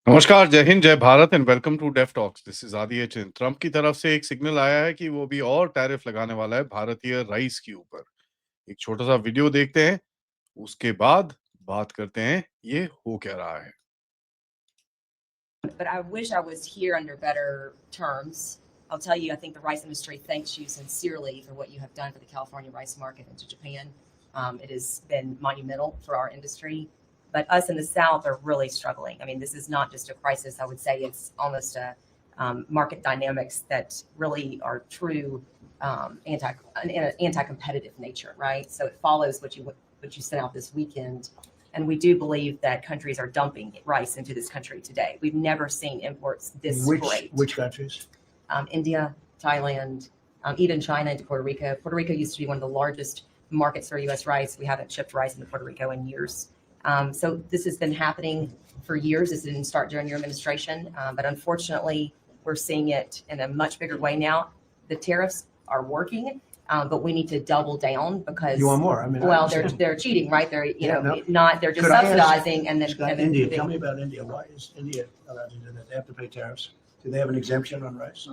नमस्कार, जय हिंद, जय Bharat and welcome to Def Talks. This is Aadi HN. Trump की तरफ से एक सिग्नल आया है कि वो भी और टैरिफ लगाने वाला है भारतीय राइस के ऊपर। एक छोटा-सा वीडियो देखते हैं, उसके बाद बात करते हैं ये हो क्या रहा है। But I wish I was here under better terms. I'll tell you, I think the rice industry thanks you sincerely for what you have done for the California rice market into Japan. It has been monumental for our industry, but us in the South are really struggling. I mean, this is not just a crisis. I would say it's almost a market dynamics that really are true anti-competitive nature, right? So it follows what you sent out this weekend, and we do believe that countries are dumping rice into this country today. We've never seen imports this great. Which countries? India, Thailand, even China into Puerto Rico. Puerto Rico used to be one of the largest markets for U.S. rice. We haven't shipped rice into Puerto Rico in years. So this has been happening for years. This didn't start during your administration, but unfortunately, we're seeing it in a much bigger way now. The tariffs are working, but we need to double down because You want more? I mean, I well, understand. they're cheating, right? They're Yeah, no. not they're just Could I ask- subsidizing and then Scott, and then India, they- tell me about India. Why is India allowed to do that? They have to pay tariffs. Do they have an exemption on rice?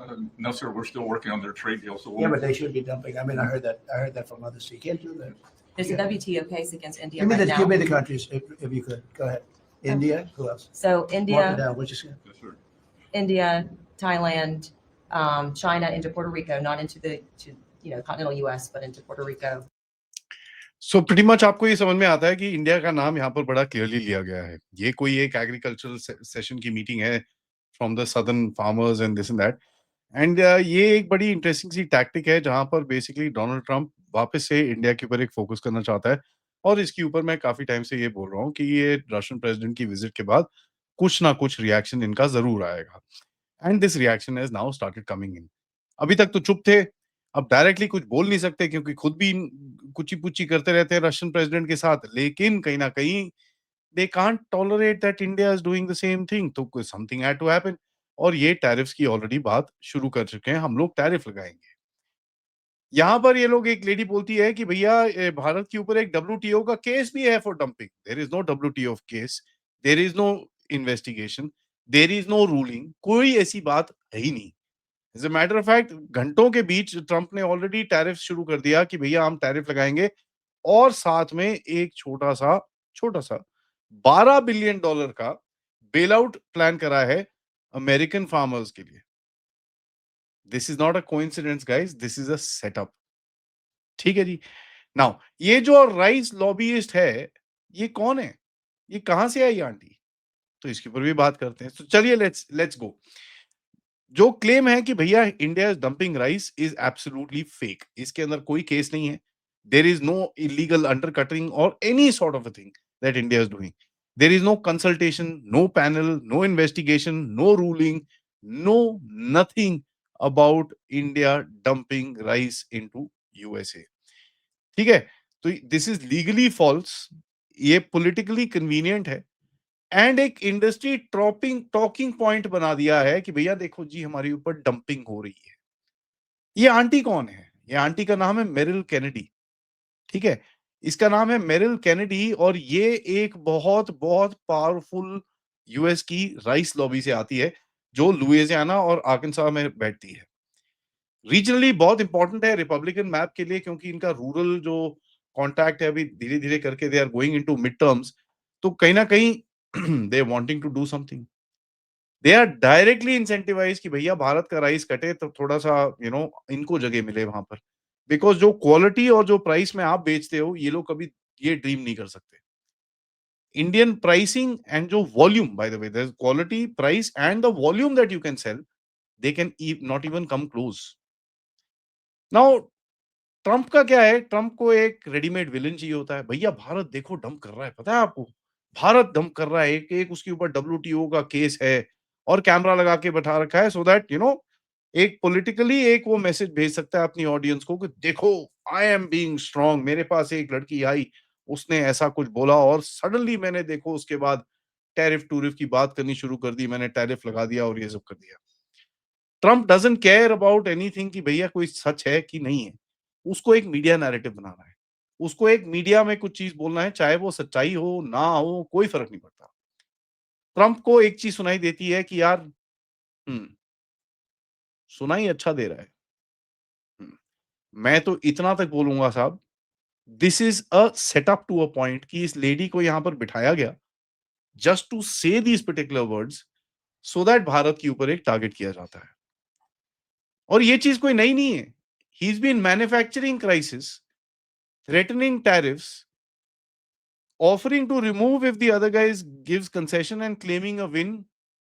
No, sir, we're still working on their trade deal, so Yeah, but they should be dumping. I mean, I heard that from others. You can't do that. There's a WTO case against India Give me right the now. give me the countries if you could. Go ahead. India. Who else? So Mark it India, down. What you say? Yes, sir. India, Thailand, China into Puerto Rico, not into the continental U.S., but into Puerto Rico. So pretty much आपको ये समझ में आता है कि India का नाम यहाँ पर बड़ा क्लियरली लिया गया है। ये कोई एक एग्रीकल्चरल सेशन की मीटिंग है from the southern farmers and this and that. And ये एक बड़ी इंटरेस्टिंग सी टैक्टिक है जहां पर बेसिकली डोनाल्ड ट्रंप वापस से इंडिया के ऊपर एक फोकस करना चाहता है। और इसके ऊपर मैं काफी टाइम से ये बोल रहा हूँ कि ये रशियन प्रेसिडेंट की विजिट के बाद कुछ ना कुछ रिएक्शन इनका जरूर आएगा। And this reaction has now started coming in. अभी तक तो चुप थे, अब डायरेक्टली कुछ बोल नहीं सकते क्योंकि खुद भी कुची-पुची करते रहते हैं रशियन प्रेसिडेंट के साथ, लेकिन कहीं न कहीं they can't tolerate that India is doing the same thing, तो कोई समथिंग हैड टू हैपन। और ये टैरिफ्स की ऑलरेडी बात शुरू कर चुके हैं, हम लोग टैरिफ लगाएँगे। यहाँ पर ये लोग एक लेडी बोलती है कि भैया भारत के ऊपर एक डब्ल्यूटीओ का केस भी है for dumping. There is no WTO case, there is no investigation, there is no ruling, कोई ऐसी बात है ही नहीं। As a matter of fact घंटों के बीच ट्रंप ने ऑलरेडी टैरिफ शुरू कर दिया कि भैया हम टैरिफ लगाएँगे और साथ में एक छोटा-सा $12 बिलियन का बेल आउट प्लान करा है अमेरिकन फार्मर्स के लिए। This is not a coincidence guys, this is a setup. ठीक है जी। नाउ ये जो राइस लॉबिस्ट है, ये कौन है? ये कहाँ से आई आंटी? तो इसके ऊपर भी बात करते हैं। तो चलिए लेट्स लेट्स गो। जो क्लेम है कि भैया India is dumping rice is absolutely fake. इसके अंदर कोई केस नहीं है। There is no illegal undercutting और any sort of a thing that India is doing. There is no consultation, no panel, no investigation, no ruling, no nothing about India dumping rice into USA. ठीक है? तो this is legally false, ये politically convenient है and एक industry talking point बना दिया है कि भैया देखो जी हमारे ऊपर डंपिंग हो रही है। ये आंटी कौन है? ये आंटी का नाम है मेरिल केनेडी। ठीक है? इसका नाम है मेरिल केनेडी और ये एक बहुत पावरफुल यूएस की राइस लॉबी से आती है, जो लुइसियाना और आर्कान्सा में बैठती है। रीजनली बहुत इंपॉर्टेंट है रिपब्लिकन मैप के लिए क्योंकि इनका रूरल जो कॉन्टैक्ट है अभी धीरे-धीरे करके they are going into mid terms, तो कहीं न कहीं they are wanting to do something. They are directly incentivize कि भैया भारत का राइस कटे तो थोड़ा-सा इनको जगह मिले वहाँ पर। बिकॉज़ जो क्वालिटी और जो प्राइस में आप बेचते हो, ये लोग कभी ये ड्रीम नहीं कर सकते। इंडियन प्राइसिंग एंड जो volume by the way there is quality, price and the volume that you can sell, they can not even come close. Now Trump का क्या है, ट्रम्प को एक रेडीमेड विलेन चाहिए होता है। भैया भारत देखो डंप कर रहा है, पता है आपको? भारत डंप कर रहा है, एक-एक उसके ऊपर डब्ल्यूटीओ का केस है और कैमरा लगा के बैठा रखा है सो दैट एक पॉलिटिकली एक वो मैसेज भेज सकता है अपनी ऑडियंस को कि देखो आई एम बीइंग स्ट्रांग, मेरे पास एक लड़की आई, उसने ऐसा कुछ बोला और सडनली मैंने देखो उसके बाद टैरिफ-टूरिफ की बात करनी शुरू कर दी, मैंने टैरिफ लगा दिया और ये सब कर दिया। Trump doesn't care about anything कि भैया कोई सच है कि नहीं है। उसको एक मीडिया नैरेटिव बनाना है। उसको एक मीडिया में कुछ चीज़ बोलना है, चाहे वो सच्चाई हो, ना हो, कोई फ़र्क नहीं पड़ता। ट्रंप को एक चीज सुनाई देती है कि यार सुनाई अच्छा दे रहा है। हम्म, मैं तो इतना तक बोलूंगा साहब, this is a setup to a point कि इस लेडी को यहां पर बिठाया गया just to say these particular words so that Bharat के ऊपर एक टारगेट किया जाता है। और ये चीज कोई नई नहीं है। He is been manufacturing crisis, threatening tariffs, offering to remove if the other guys gives concession and claiming a win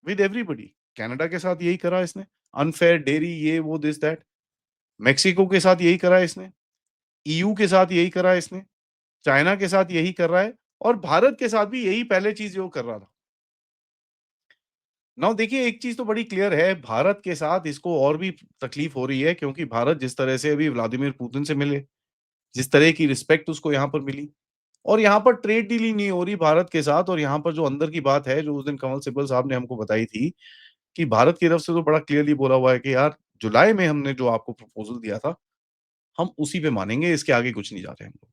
with everybody. Canada के साथ यही करा इसने, अनफेयर डेयरी ये वो दिस दैट। मेक्सिको के साथ यही करा इसने, ईयू के साथ यही करा इसने, चाइना के साथ यही कर रहा है, और भारत के साथ भी यही पहले चीज जो कर रहा था। नाउ देखिए, एक चीज तो बड़ी क्लियर है, भारत के साथ इसको और भी तकलीफ हो रही है, क्योंकि भारत जिस तरह से अभी व्लादिमीर पुतिन से मिले, जिस तरह की रिस्पेक्ट उसको यहाँ पर मिली, और यहाँ पर ट्रेड डील ही नहीं हो रही भारत के साथ। और यहाँ पर जो अंदर की बात है, जो उस दिन कमल सिब्बल साहब ने हमको बताई थी, कि भारत की तरफ से तो बड़ा क्लियरली बोला हुआ है कि यार जुलाई में हमने जो आपको प्रपोजल दिया था, हम उसी पे मानेंगे, इसके आगे कुछ नहीं जाते हम लोग।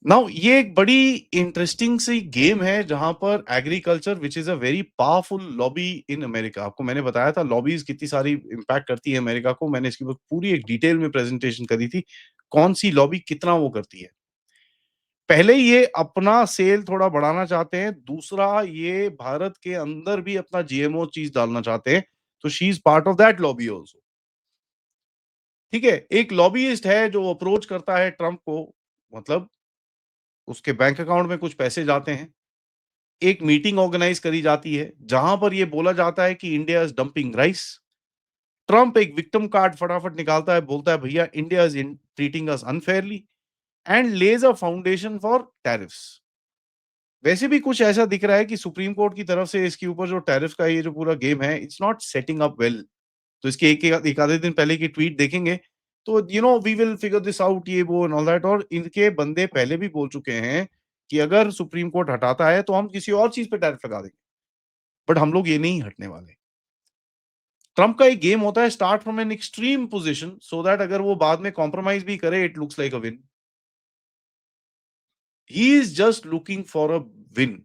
नाउ ये एक बड़ी इंटरेस्टिंग सी गेम है, जहां पर agriculture which is a very powerful lobby in America, आपको मैंने बताया था लॉबीज कितनी सारी इंपैक्ट करती है अमेरिका को, मैंने इसकी पूरी एक डिटेल में प्रेजेंटेशन करी थी, कौन सी लॉबी कितना वो करती है। पहले ये अपना सेल थोड़ा बढ़ाना चाहते हैं, दूसरा ये भारत के अंदर भी अपना जीएमओ चीज डालना चाहते हैं, तो she is part of that lobby also. ठीक है, एक लॉबीइस्ट है जो अप्रोच करता है ट्रंप को, मतलब उसके बैंक अकाउंट में कुछ पैसे जाते हैं, एक मीटिंग ऑर्गेनाइज करी जाती है जहां पर यह बोला जाता है कि India is dumping rice. Trump एक विक्टिम कार्ड फटाफट निकालता है, बोलता है भैया India is treating us unfairly, and lays a foundation for tariffs. वैसे भी कुछ ऐसा दिख रहा है कि सुप्रीम कोर्ट की तरफ से इसके ऊपर जो टैरिफ का ये जो पूरा गेम है, it's not setting up well. तो इसके एक आधे दिन पहले की ट्वीट देखेंगे तो we will figure this out, ये वो एंड ऑल दैट। और इनके बंदे पहले भी बोल चुके हैं कि अगर सुप्रीम कोर्ट हटाता है तो हम किसी और चीज पे टैरिफ लगा देंगे, बट हम लोग ये नहीं हटने वाले। ट्रंप का एक गेम होता है, start from an extreme position so that अगर वो बाद में कॉम्प्रोमाइज भी करे, it looks like a win. He is just looking for a win,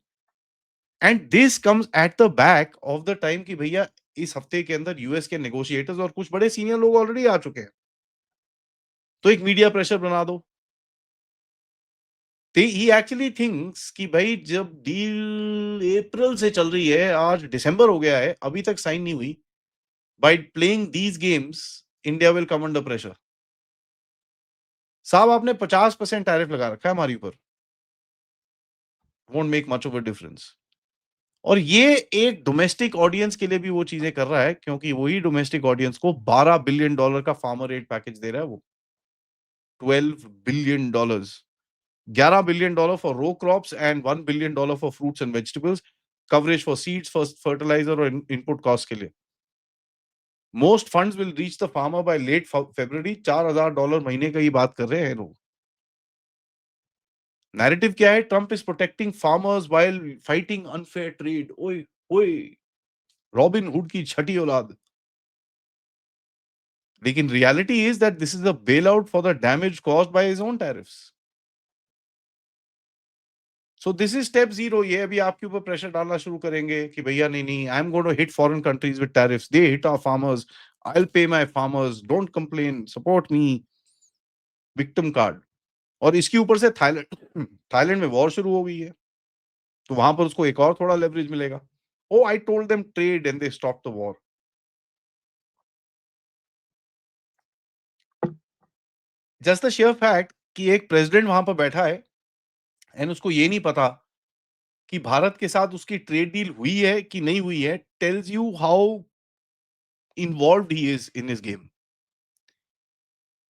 and this comes at the back of the time कि भैया इस हफ्ते के अंदर यूएस के नेगोशिएटर्स और कुछ बड़े सीनियर लोग ऑलरेडी आ चुके हैं, तो एक मीडिया प्रेशर बना दो। ही एक्चुअली थिंक्स कि भाई जब डील अप्रैल से चल रही है, आज दिसंबर हो गया है, अभी तक साइन नहीं हुई, by playing these games India will come under pressure. साहब आपने 50% टैरिफ लगा रखा है हमारे ऊपर, won't make much of a difference. और ये एक डोमेस्टिक ऑडियंस के लिए भी वो चीजें कर रहा है, क्योंकि वही डोमेस्टिक ऑडियंस को $12 बिलियन का फार्मर एड पैकेज दे रहा है वो, $12 billion, $11 billion for row crops and $1 billion for fruits and vegetables, coverage for seeds, for fertilizer और इनपुट कॉस्ट के लिए। Most funds will reach the farmer by late February। $4,000 महीने का ही बात कर रहे हैं लोग। नैरेटिव क्या है? Trump is protecting farmers while fighting unfair trade. ओए ओए, रॉबिन हुड की छठी औलाद। लेकिन reality is that this is the bail out for the damage caused by his own tariffs. So this is step zero. ये अभी आपके ऊपर pressure डालना शुरू करेंगे कि भैया नहीं नहीं, I am going to hit foreign countries with tariffs, they hit our farmers, I will pay my farmers, don't complain, support me, victim card. और इसके ऊपर से थाईलैंड थाईलैंड में वॉर शुरू हो गई है, तो वहां पर उसको एक और थोड़ा लेवरेज मिलेगा। Oh I told them trade and they stop the war. Just the sheer fact कि एक प्रेसिडेंट वहां पर बैठा है एंड उसको ये नहीं पता कि भारत के साथ उसकी ट्रेड डील हुई है कि नहीं हुई है, tells you how involved he is in this game.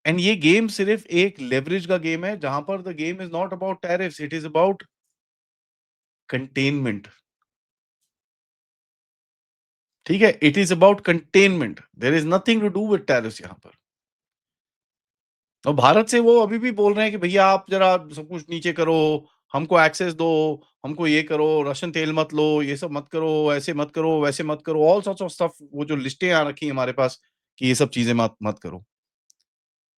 And ये गेम सिर्फ एक लेवरेज का गेम है, जहां पर the game is not about tariffs, it is about containment. ठीक है, it is about containment, there is nothing to do with tariffs यहां पर। और भारत से वो अभी भी बोल रहे हैं कि भैया आप जरा सब कुछ नीचे करो, हमको एक्सेस दो, हमको ये करो, रशियन तेल मत लो, ये सब मत करो, ऐसे मत करो, वैसे मत करो, ऑल सॉर्ट्स ऑफ स्टफ। वो जो लिस्टें आ रखी हैं हमारे पास कि ये सब चीजें मत मत करो।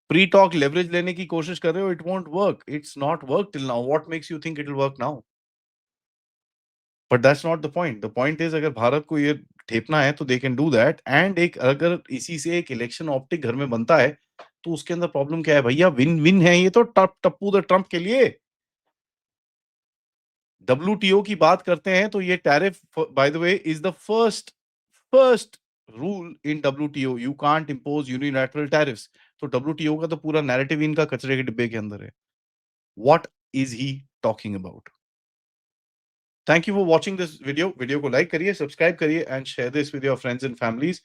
प्री टॉक लेवरेज लेने की कोशिश कर रहे हो, it won't work, it's not work till now, what makes you think it will work now? But that's not the point. The point is अगर भारत को ये ठेपना है तो they can do that. And एक अगर इसी से एक इलेक्शन ऑप्टिक घर में बनता है तो उसके अंदर प्रॉब्लम क्या है भैया? विन विन है ये तो टप्पू द ट्रम्प के लिए। WTO की बात करते हैं तो ये tariff bye the way is the first rule in WTO। You can't impose unilateral tariffs. तो WTO का तो पूरा नैरेटिव इनका कचरे के डिब्बे के अंदर है। What is he talking about? Thank you for watching this video. Video को लाइक करिए, सब्सक्राइब करिए and share this with your friends and families.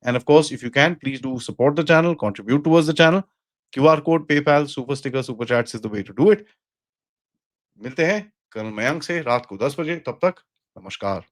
And of course, if you can, please do support the channel, contribute towards the channel. QR code, PayPal, super sticker, super chats is the way to do it. मिलते हैं कल मयंक से रात को 10 बजे। तब तक नमस्कार।